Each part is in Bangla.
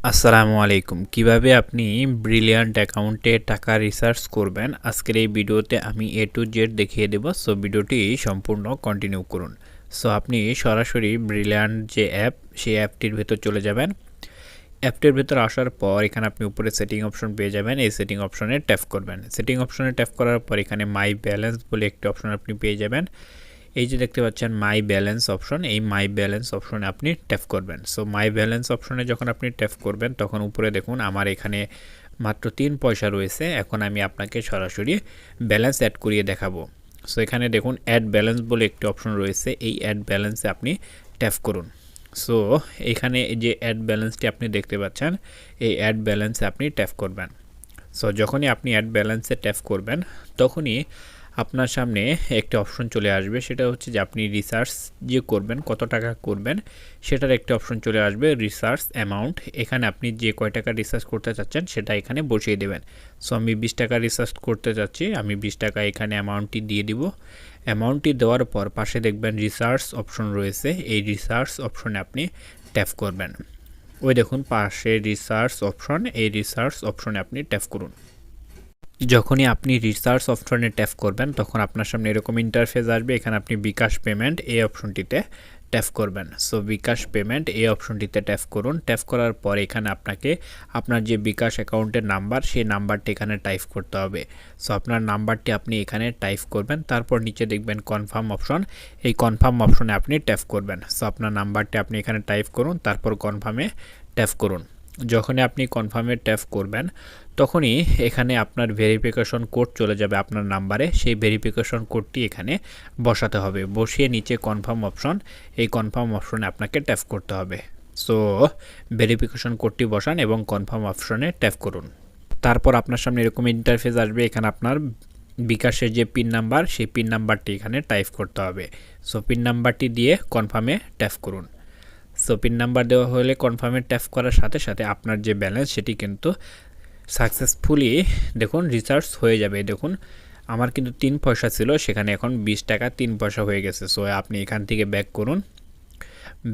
আসসালামু আলাইকুম। কিভাবে আপনি ব্রিলিয়ান্ট অ্যাকাউন্টে টাকা রিসার্চ করবেন আজকের এই ভিডিওতে আমি A to Z দেখিয়ে দেব। সো ভিডিওটি সম্পূর্ণ কন্টিনিউ করুন। সো আপনি সরাসরি ব্রিলিয়ান্ট যে অ্যাপ সেই অ্যাপটির ভেতর চলে যাবেন। অ্যাপটির ভেতর আসার পর এখানে আপনি উপরে সেটিং অপশন পেয়ে যাবেন। এই সেটিং অপশনে ট্যাপ করবেন। সেটিং অপশনে ট্যাপ করার পর এখানে মাই ব্যালেন্স বলে একটি অপশন আপনি পেয়ে যাবেন। এই যে দেখতে পাচ্ছেন মাই ব্যালেন্স অপশন, এই মাই ব্যালেন্স অপশনে আপনি ট্যাপ করবেন। সো মাই ব্যালেন্স অপশনে যখন আপনি ট্যাপ করবেন তখন উপরে দেখুন আমার এখানে মাত্র 3 পয়সা রয়েছে। এখন আমি আপনাকে সরাসরি ব্যালেন্স অ্যাড করিয়ে দেখাবো। সো এখানে দেখুন অ্যাড ব্যালেন্স বলে একটি অপশন রয়েছে, এই অ্যাড ব্যালেন্সে আপনি ট্যাপ করুন। সো এখানে যে অ্যাড ব্যালেন্সটি আপনি দেখতে পাচ্ছেন এই অ্যাড ব্যালেন্সে আপনি ট্যাপ করবেন। সো যখনই আপনি অ্যাড ব্যালেন্সে ট্যাপ করবেন তখনই আপনার সামনে একটা অপশন চলে আসবে, সেটা হচ্ছে যে আপনি রিসার্চ যে করবেন কত টাকা করবেন সেটার একটা অপশন চলে আসবে রিসার্চ অ্যামাউন্ট। এখানে আপনি যে কয় টাকা রিসার্চ করতে চাচ্ছেন সেটা এখানে বসিয়ে দেবেন। সো আমি 20 টাকা রিসার্চ করতে চাচ্ছি, আমি 20 টাকা এখানে অ্যামাউন্টটি দিয়ে দিব। অ্যামাউন্টটি দেওয়ার পর পাশে দেখবেন রিসার্চ অপশন রয়েছে, এই রিসার্চ অপশনে আপনি ট্যাপ করবেন। ওই দেখুন পাশে রিসার্চ অপশন, এই রিসার্চ অপশনে আপনি ট্যাপ করুন। যখনই আপনি রিসার্চ অপশনে ট্যাপ করবেন তখন আপনার সামনে এরকম ইন্টারফেস আসবে। এখানে আপনি বিকাশ পেমেন্ট এই অপশনটিতে ট্যাপ করবেন। সো বিকাশ পেমেন্ট এই অপশনটিতে ট্যাপ করুন। ট্যাপ করার পর এখানে আপনাকে আপনার যে বিকাশ অ্যাকাউন্টের নাম্বার সেই নাম্বারটি এখানে টাইপ করতে হবে। সো আপনার নাম্বারটি আপনি এখানে টাইপ করবেন, তারপর নিচে দেখবেন কনফার্ম অপশন, এই কনফার্ম অপশনে আপনি ট্যাপ করবেন। সো আপনার নাম্বারটি আপনি এখানে টাইপ করুন, তারপর কনফার্মে ট্যাপ করুন। যখনই আপনি কনফার্মে ট্যাপ করবেন তখনই এখানে আপনার ভেরিফিকেশন কোড চলে যাবে আপনার নাম্বারে, সেই ভেরিফিকেশন কোডটি এখানে বসাতে হবে। বসিয়ে নিচে কনফার্ম অপশন, এই কনফার্ম অপশনে আপনাকে ট্যাপ করতে হবে। সো ভেরিফিকেশন কোডটি বসান এবং কনফার্ম অপশনে ট্যাপ করুন। তারপর আপনার সামনে এরকম ইন্টারফেস আসবে, এখানে আপনার বিকাশের যে পিন নাম্বার সেই পিন নাম্বারটি এখানে টাইপ করতে হবে। সো পিন নাম্বারটি দিয়ে কনফার্মে ট্যাপ করুন। সো পিন নাম্বার দেওয়া হলে কনফার্মে ট্যাপ করার সাথে সাথে আপনার যে ব্যালেন্স সেটি কিন্তু সাকসেসফুলি দেখুন রিচার্জ হয়ে যাবে। দেখুন আমার কিন্তু 3 পয়সা ছিল, সেখানে এখন 20 টাকা 3 পয়সা হয়ে গেছে। সো আপনি এখান থেকে ব্যাক করুন।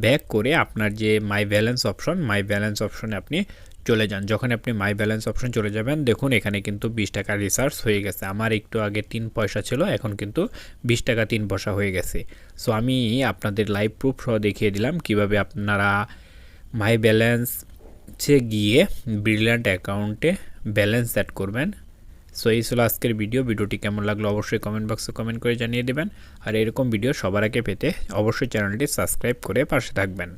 ব্যাক করে আপনার যে মাই ব্যালেন্স অপশন, মাই ব্যালেন্স অপশনে আপনি চলে যান। যখন আপনি মাই ব্যালেন্স অপশন চলে যাবেন দেখুন এখানে কিন্তু 20 টাকা রিচার্জ হয়ে গেছে। আমার একটু আগে 3 পয়সা ছিল, এখন কিন্তু 20 টাকা 3 পয়সা হয়ে গেছে। সো আমি আপনাদের লাইভ প্রুফ সহ দেখিয়ে দিলাম কিভাবে আপনারা মাই ব্যালেন্সে গিয়ে ব্রিলিয়ান্ট অ্যাকাউন্টে ব্যালেন্স অ্যাড করবেন। সো এই ছিল আজকের ভিডিওটি কেমন লাগলো অবশ্যই কমেন্ট বক্সে কমেন্ট করে জানিয়ে দেবেন। আর এরকম ভিডিও সবার আগে পেতে অবশ্যই চ্যানেলটি সাবস্ক্রাইব করে পাশে থাকবেন।